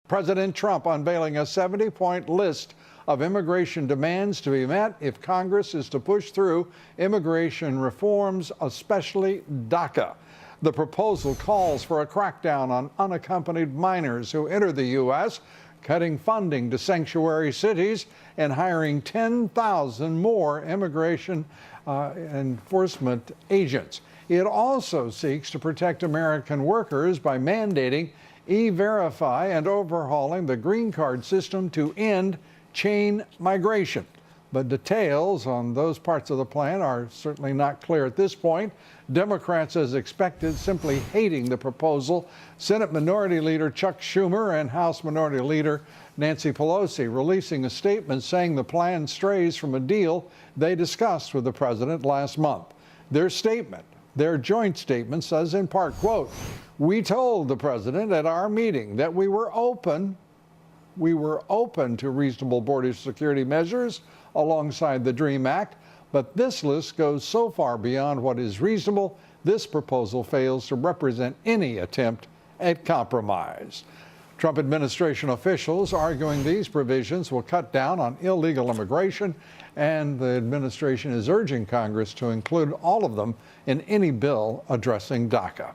President Trump unveiling a 70-point list of immigration demands to be met if Congress is to push through immigration reforms, especially DACA. The proposal calls for a crackdown on unaccompanied minors who enter the U.S., cutting funding to sanctuary cities, and hiring 10,000 more immigration enforcement agents. It also seeks to protect American workers by mandating E-Verify and overhauling the green card system to end chain migration. But details on those parts of the plan are certainly not clear at this point. Democrats, as expected, simply hating the proposal. Senate Minority Leader Chuck Schumer and House Minority Leader Nancy Pelosi releasing a statement saying the plan strays from a deal they discussed with the president last month. Their joint statement says in part, quote, "We told the president at our meeting that we were open to reasonable border security measures alongside the DREAM Act, but this list goes so far beyond what is reasonable, this proposal fails to represent any attempt at compromise." Trump administration officials arguing these provisions will cut down on illegal immigration, and the administration is urging Congress to include all of them in any bill addressing DACA.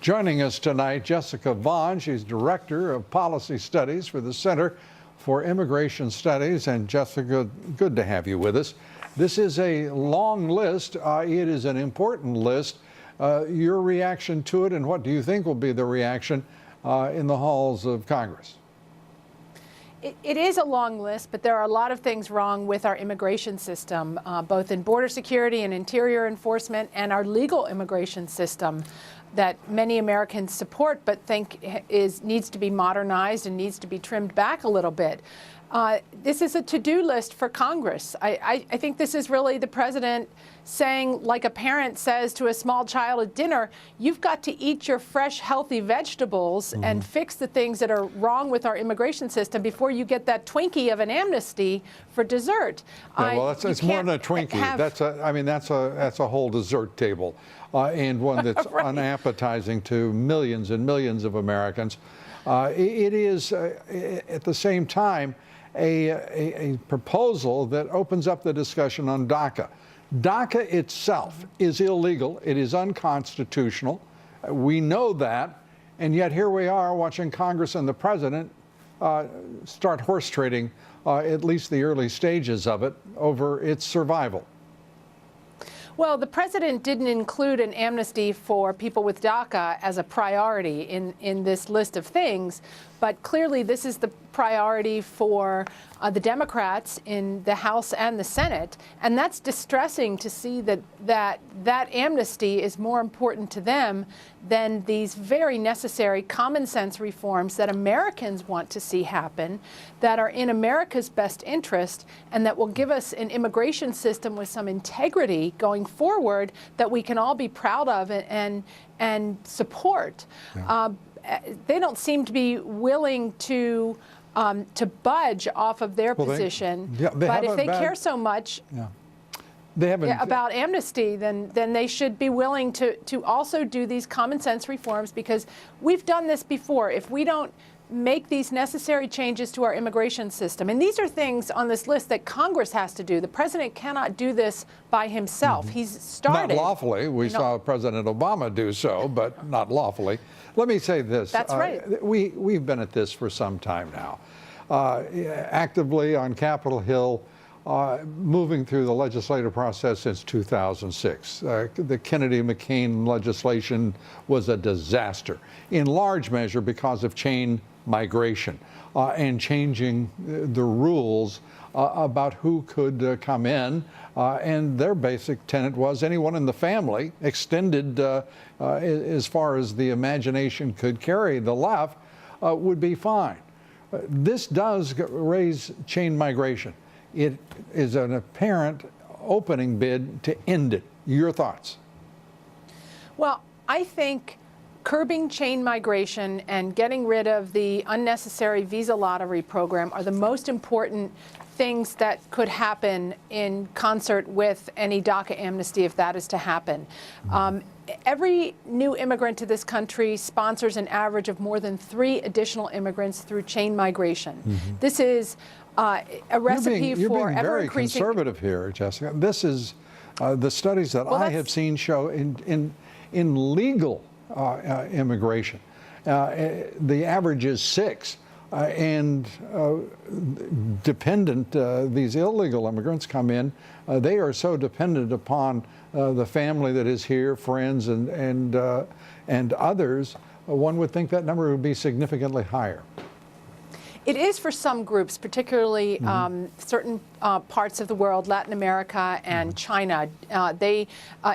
Joining us tonight, Jessica Vaughan. She's Director of Policy Studies for the Center for Immigration Studies. And Jessica, good to have you with us. This is a long list. It is an important list. Your reaction to it, and what do you think will be the reaction in the halls of Congress? It is a long list, but there are a lot of things wrong with our immigration system, both in border security and interior enforcement, and our legal immigration system that many Americans support but think needs to be modernized and needs to be trimmed back a little bit. This is a to-do list for Congress. I think this is really the president saying, like a parent says to a small child at dinner, you've got to eat your fresh, healthy vegetables and fix the things that are wrong with our immigration system before you get that Twinkie of an amnesty for dessert. Yeah, well, it's more than a Twinkie. That's a whole dessert table, and one that's right. unappetizing to millions and millions of Americans. It is, at the same time, a proposal that opens up the discussion on DACA. DACA itself is illegal. It is unconstitutional. We know that. And yet here we are watching Congress and the president start horse trading, at least the early stages of it, over its survival. Well, the president didn't include an amnesty for people with DACA as a priority in this list of things, but clearly this is the priority for the Democrats in the House and the Senate, and that's distressing to see that amnesty is more important to them than these very necessary common sense reforms that Americans want to see happen, that are in America's best interest, and that will give us an immigration system with some integrity going forward that we can all be proud of and support. Yeah. They don't seem to be willing to budge off of their position. But if they care so much about amnesty, then they should be willing to also do these common sense reforms, because we've done this before. If we don't make these necessary changes to our immigration system, and these are things on this list that Congress has to do. The president cannot do this by himself. He's started. Not lawfully. We saw President Obama do so, but not lawfully. Let me say this. That's right. We've been at this for some time now, actively on Capitol Hill, moving through the legislative process since 2006. The Kennedy-McCain legislation was a disaster, in large measure because of chain migration and changing the rules about who could come in. And their basic tenet was anyone in the family, extended as far as the imagination could carry the left, would be fine. This does raise chain migration. It is an apparent opening bid to end it. Your thoughts? Well, I think curbing chain migration and getting rid of the unnecessary visa lottery program are the most important things that could happen in concert with any DACA amnesty if that is to happen. Every new immigrant to this country sponsors an average of more than 3 additional immigrants through chain migration. This is a recipe you're for being very ever-increasing. conservative here, Jessica. This is the studies that I have seen show in legal immigration, the average is 6. And dependent, these illegal immigrants come in, they are so dependent upon the family that is here, friends and others, one would think that number would be significantly higher. It is for some groups, particularly certain parts of the world, Latin America and China.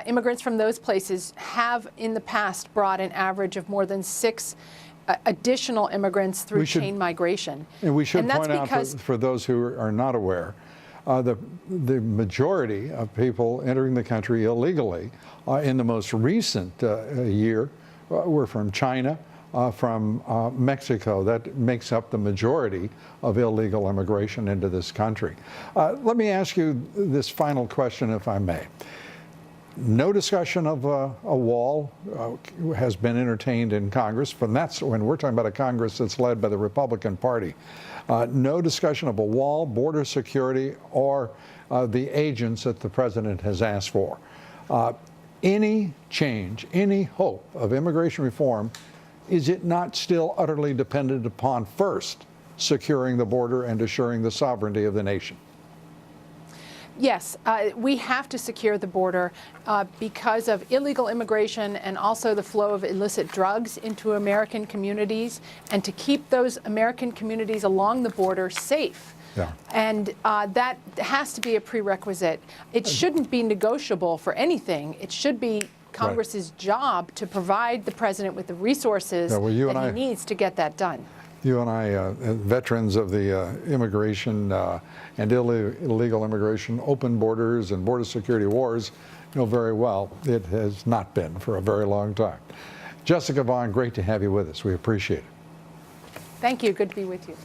Immigrants from those places have in the past brought an average of more than 6 additional immigrants through chain migration. And we should point out for those who are not aware, the majority of people entering the country illegally in the most recent year were from China, from Mexico. That makes up the majority of illegal immigration into this country. Let me ask you this final question, if I may. No discussion of a wall has been entertained in Congress, and that's when we're talking about a Congress that's led by the Republican Party. No discussion of a wall, border security, or the agents that the president has asked for. Any change, any hope of immigration reform, is it not still utterly dependent upon first securing the border and assuring the sovereignty of the nation? Yes, we have to secure the border because of illegal immigration and also the flow of illicit drugs into American communities, and to keep those American communities along the border safe. Yeah. And that has to be a prerequisite. It shouldn't be negotiable for anything. It should be Congress's job to provide the president with the resources that he needs to get that done. You and I, veterans of the immigration and illegal immigration, open borders and border security wars, know very well it has not been for a very long time. Jessica Vaughan, great to have you with us. We appreciate it. Thank you. Good to be with you.